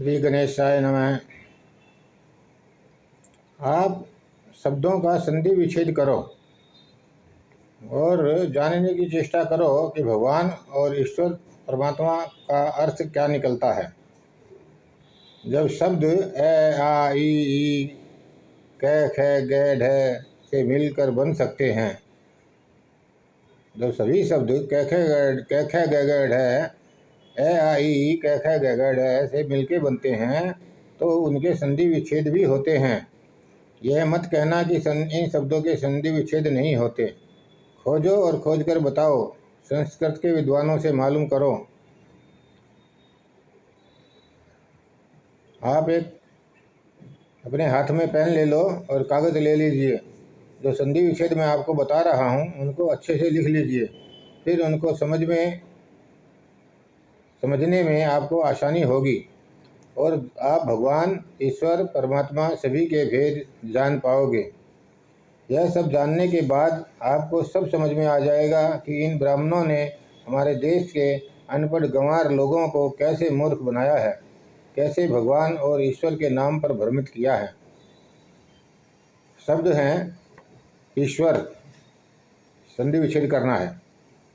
श्री गणेशाय नमः। आप शब्दों का संधि विच्छेद करो और जानने की चेष्टा करो कि भगवान और ईश्वर परमात्मा का अर्थ क्या निकलता है। जब शब्द ए आ ई कै ख ग ढ से मिलकर बन सकते हैं, जब सभी शब्द कै ख ग ढ ए आ ई कै ख ग ढ से मिलके बनते हैं तो उनके संधि विच्छेद भी होते हैं। यह मत कहना कि इन शब्दों के संधि विच्छेद नहीं होते। खोजो और खोज कर बताओ। संस्कृत के विद्वानों से मालूम करो। आप एक अपने हाथ में पेन ले लो और कागज़ ले लीजिए। जो संधि विच्छेद मैं आपको बता रहा हूँ उनको अच्छे से लिख लीजिए। फिर उनको समझने में आपको आसानी होगी और आप भगवान, ईश्वर, परमात्मा सभी के भेद जान पाओगे। यह सब जानने के बाद आपको सब समझ में आ जाएगा कि इन ब्राह्मणों ने हमारे देश के अनपढ़ गंवार लोगों को कैसे मूर्ख बनाया है, कैसे भगवान और ईश्वर के नाम पर भ्रमित किया है। शब्द हैं ईश्वर, संधि विच्छेद करना है।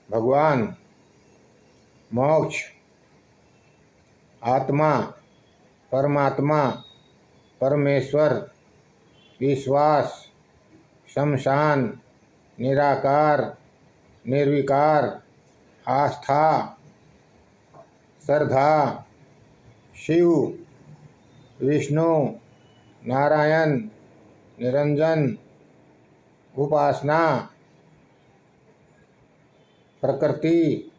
भगवान, मोक्ष, आत्मा, परमात्मा, परमेश्वर, विश्वास, शमशान, निराकार, निर्विकार, आस्था, श्रद्धा, शिव, विष्णु, नारायण, निरंजन, उपासना, प्रकृति,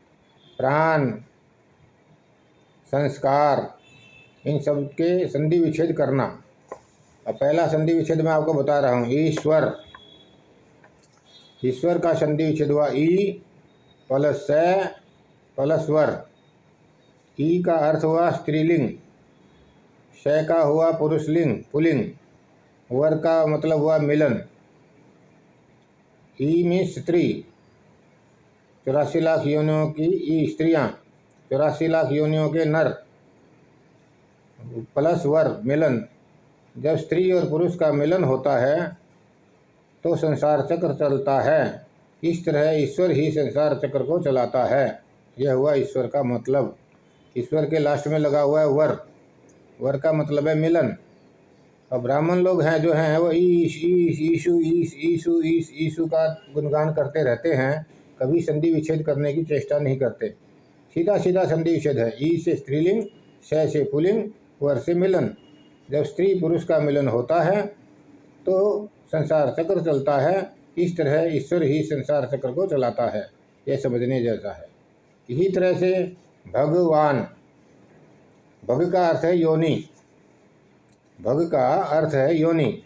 प्राण, संस्कार, इन सब के संधि विच्छेद करना। अब पहला संधि विच्छेद मैं आपको बता रहा हूँ। ईश्वर, ईश्वर का संधि विच्छेद हुआ ई प्लस से प्लस वर। ई का अर्थ हुआ स्त्रीलिंग, से का हुआ पुरुषलिंग पुल्लिंग, वर का मतलब हुआ मिलन। ई में स्त्री, 84 लाख योनियों की ई स्त्रियाँ, 84 लाख योनियों के नर, प्लस वर मिलन। जब स्त्री और पुरुष का मिलन होता है तो संसार चक्र चलता है। इस तरह ईश्वर ही संसार चक्र को चलाता है। यह हुआ ईश्वर का मतलब। ईश्वर के लास्ट में लगा हुआ है वर। वर का मतलब है मिलन। और ब्राह्मण लोग हैं जो हैं वो ईशु का गुणगान करते रहते हैं, कभी संधि विच्छेद करने की चेष्टा नहीं करते। सीधा सीधा संधि विच्छेद है। ई से स्त्रीलिंग, से पुल्लिंग, वर से मिलन। जब स्त्री पुरुष का मिलन होता है तो संसार चक्र चलता है। इस तरह ईश्वर ही संसार चक्र को चलाता है। यह समझने जैसा है। इसी तरह से भगवान, भग का अर्थ है योनि, भग का अर्थ है योनि,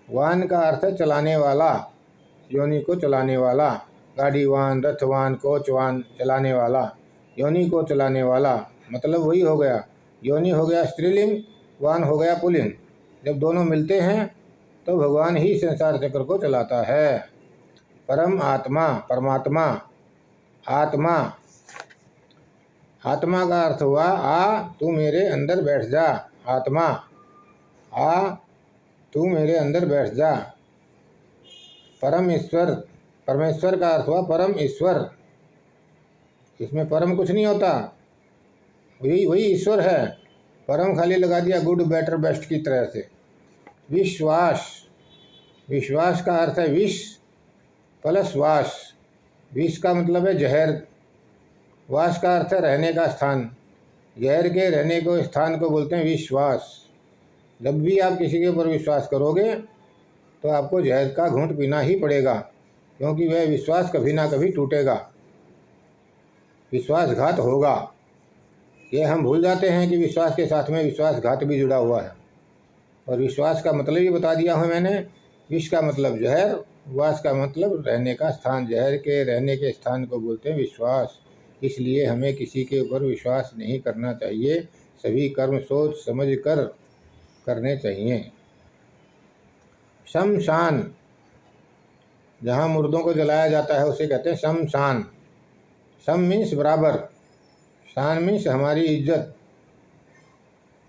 वान का अर्थ है चलाने वाला, योनि को चलाने वाला। गाड़ीवान, रथवान, कोचवान, चलाने वाला, योनि को चलाने वाला, मतलब वही हो गया। योनि हो गया स्त्रीलिंग, वान हो गया पुल्लिंग। जब दोनों मिलते हैं तो भगवान ही संसार चक्र को चलाता है। परम आत्मा, परमात्मा, आत्मा, आत्मा का अर्थ हुआ आ तू मेरे अंदर बैठ जा। आत्मा, आ तू मेरे अंदर बैठ जा। परम ईश्वर, परमेश्वर का अर्थ हुआ परम ईश्वर। इसमें परम कुछ नहीं होता, वही ईश्वर है। परम खाली लगा दिया गुड, बेटर, बेस्ट की तरह से। विश्वास, विश्वास का अर्थ है विष प्लस वास। विष का मतलब है जहर, वास का अर्थ है रहने का स्थान। जहर के रहने को स्थान को बोलते हैं विश्वास। जब भी आप किसी के ऊपर विश्वास करोगे तो आपको जहर का घूंट पीना ही पड़ेगा, क्योंकि वह विश्वास कभी ना कभी टूटेगा, विश्वासघात होगा। ये हम भूल जाते हैं कि विश्वास के साथ में विश्वासघात भी जुड़ा हुआ है। और विश्वास का मतलब ही बता दिया हूँ मैंने। विष का मतलब जहर, वास का मतलब रहने का स्थान। जहर के रहने के स्थान को बोलते हैं विश्वास। इसलिए हमें किसी के ऊपर विश्वास नहीं करना चाहिए। सभी कर्म सोच समझ कर करने चाहिए। शमशान, जहाँ मुर्दों को जलाया जाता है उसे कहते हैं शमशान। शम मीन्स बराबर, शान मीन्स हमारी इज्जत।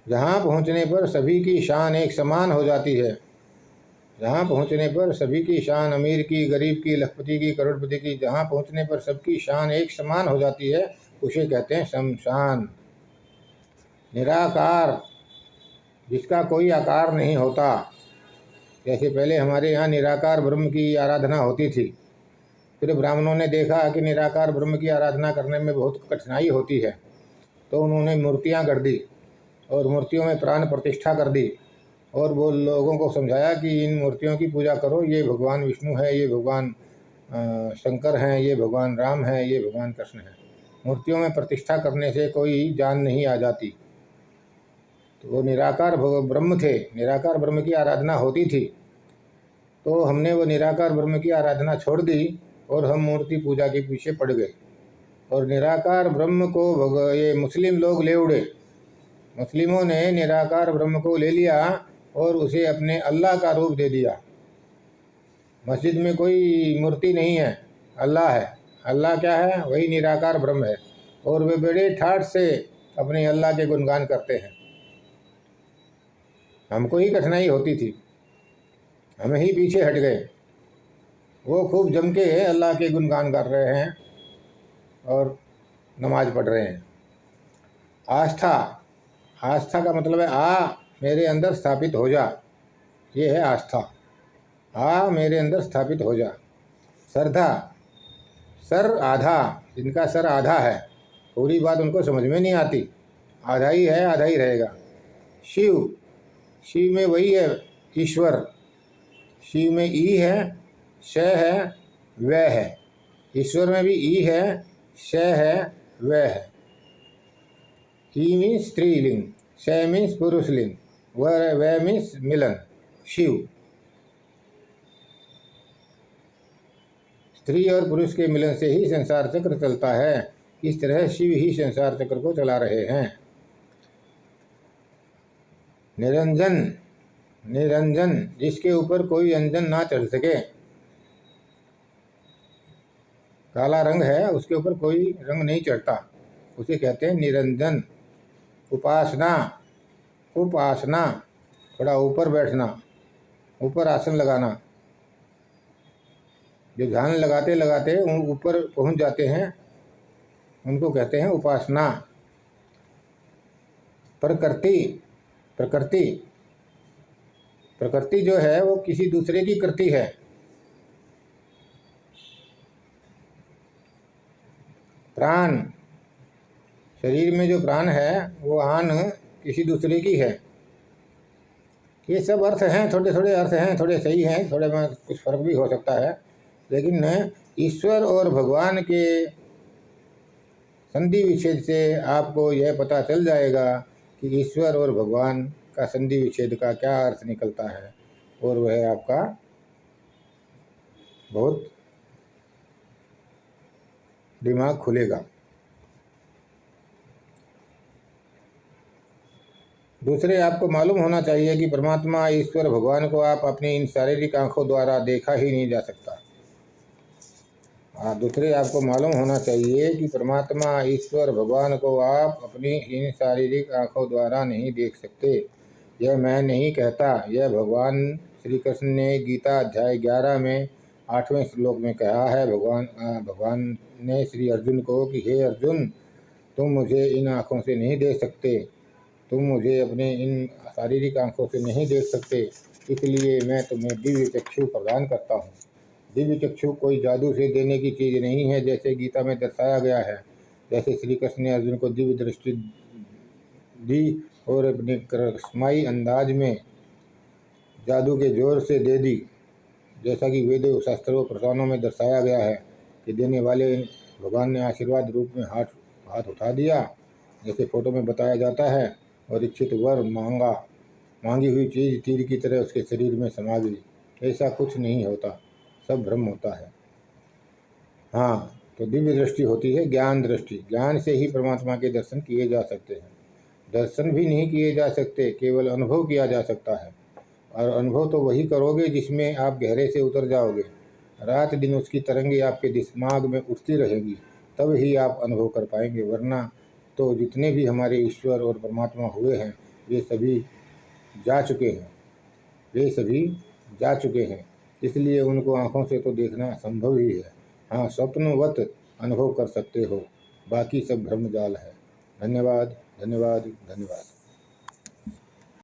जहाँ पहुँचने पर सभी की शान एक समान हो जाती है। जहाँ पहुँचने पर सभी की शान, अमीर की, गरीब की, लखपति की, करोड़पति की, जहाँ पहुँचने पर सबकी शान एक समान हो जाती है, उसे कहते हैं शमशान। निराकार, जिसका कोई आकार नहीं होता। जैसे पहले हमारे यहाँ निराकार ब्रह्म की आराधना होती थी, फिर ब्राह्मणों ने देखा कि निराकार ब्रह्म की आराधना करने में बहुत कठिनाई होती है, तो उन्होंने मूर्तियाँ गढ़ दी और मूर्तियों में प्राण प्रतिष्ठा कर दी और वो लोगों को समझाया कि इन मूर्तियों की पूजा करो, ये भगवान विष्णु है, ये भगवान शंकर हैं, ये भगवान राम हैं, ये भगवान कृष्ण हैं। मूर्तियों में प्रतिष्ठा करने से कोई जान नहीं आ जाती। तो वो निराकार ब्रह्म थे, निराकार ब्रह्म की आराधना होती थी, तो हमने वो निराकार ब्रह्म की आराधना छोड़ दी और हम मूर्ति पूजा के पीछे पड़ गए और निराकार ब्रह्म को ये मुस्लिम लोग ले उड़े। मुस्लिमों ने निराकार ब्रह्म को ले लिया और उसे अपने अल्लाह का रूप दे दिया। मस्जिद में कोई मूर्ति नहीं है, अल्लाह है। अल्लाह क्या है? वही निराकार ब्रह्म है और वे बड़े ठाठ से अपने अल्लाह के गुणगान करते हैं। हमको ही कठिनाई होती थी, हम ही पीछे हट गए। वो खूब जम के अल्लाह के गुणगान कर रहे हैं और नमाज पढ़ रहे हैं। आस्था, आस्था का मतलब है आ मेरे अंदर स्थापित हो जा, ये है आस्था। आ मेरे अंदर स्थापित हो जा। श्रद्धा, सर आधा, जिनका सर आधा है, पूरी बात उनको समझ में नहीं आती, आधा ही है, आधा ही रहेगा। शिव, शिव में वही है ईश्वर। शिव में ई है, श है, व है। ईश्वर में भी ई है, श है, व है। ई मीन्स स्त्रीलिंग, श मीन्स पुरुषलिंग, व मीन्स मिलन। शिव, स्त्री और पुरुष के मिलन से ही संसार चक्र चलता है। इस तरह शिव ही संसार चक्र को चला रहे हैं। निरंजन, निरंजन, जिसके ऊपर कोई अंजन ना चढ़ सके। काला रंग है, उसके ऊपर कोई रंग नहीं चढ़ता, उसे कहते हैं निरंजन। उपासना, उपासना, थोड़ा ऊपर बैठना, ऊपर आसन लगाना। जो ध्यान लगाते लगाते ऊपर पहुंच जाते हैं, उनको कहते हैं उपासना। प्रकृति, प्रकृति, प्रकृति जो है वो किसी दूसरे की कृति है। प्राण, शरीर में जो प्राण है वो आन किसी दूसरे की है। ये सब अर्थ हैं, थोड़े थोड़े अर्थ हैं, थोड़े सही हैं, थोड़े में कुछ फर्क भी हो सकता है, लेकिन ईश्वर और भगवान के संधि विच्छेद से आपको यह पता चल जाएगा कि ईश्वर और भगवान का संधि विच्छेद का क्या अर्थ निकलता है, और वह आपका बहुत दिमाग खुलेगा। दूसरे, आपको मालूम होना चाहिए कि परमात्मा ईश्वर भगवान को आप अपनी इन शारीरिक आंखों द्वारा देखा ही नहीं जा सकता। दूसरे, आपको मालूम होना चाहिए कि परमात्मा ईश्वर भगवान को आप अपनी इन शारीरिक आंखों द्वारा नहीं देख सकते। यह मैं नहीं कहता, यह भगवान श्री कृष्ण ने गीता अध्याय 11 में 8वें श्लोक में कहा है। भगवान ने श्री अर्जुन को कि हे अर्जुन, तुम मुझे इन आँखों से नहीं देख सकते, तुम मुझे अपने इन शारीरिक आँखों से नहीं देख सकते, इसलिए मैं तुम्हें दिव्य चक्षु प्रदान करता हूँ। दिव्य चक्षु कोई जादू से देने की चीज़ नहीं है, जैसे गीता में दर्शाया गया है। जैसे श्री कृष्ण ने अर्जुन को दिव्य दृष्टि दी और अपने करिश्माई अंदाज में जादू के जोर से दे दी, जैसा कि वेदों शास्त्रों पुराणों में दर्शाया गया है कि देने वाले भगवान ने आशीर्वाद रूप में हाथ उठा दिया, जैसे फोटो में बताया जाता है, और इच्छित वर मांगी हुई चीज़ तीर की तरह उसके शरीर में समा गई। ऐसा कुछ नहीं होता, सब भ्रम होता है। हाँ, तो दिव्य दृष्टि होती है ज्ञान दृष्टि। ज्ञान से ही परमात्मा के दर्शन किए जा सकते हैं। दर्शन भी नहीं किए जा सकते, केवल अनुभव किया जा सकता है, और अनुभव तो वही करोगे जिसमें आप गहरे से उतर जाओगे। रात दिन उसकी तरंगे आपके दिमाग में उठती रहेगी, तब ही आप अनुभव कर पाएंगे। वरना तो जितने भी हमारे ईश्वर और परमात्मा हुए हैं, वे सभी जा चुके हैं, वे सभी जा चुके हैं, इसलिए उनको आँखों से तो देखना असंभव ही है। हाँ, स्वप्नवत अनुभव कर सकते हो, बाकी सब भ्रमजाल है। धन्यवाद, धन्यवाद, धन्यवाद।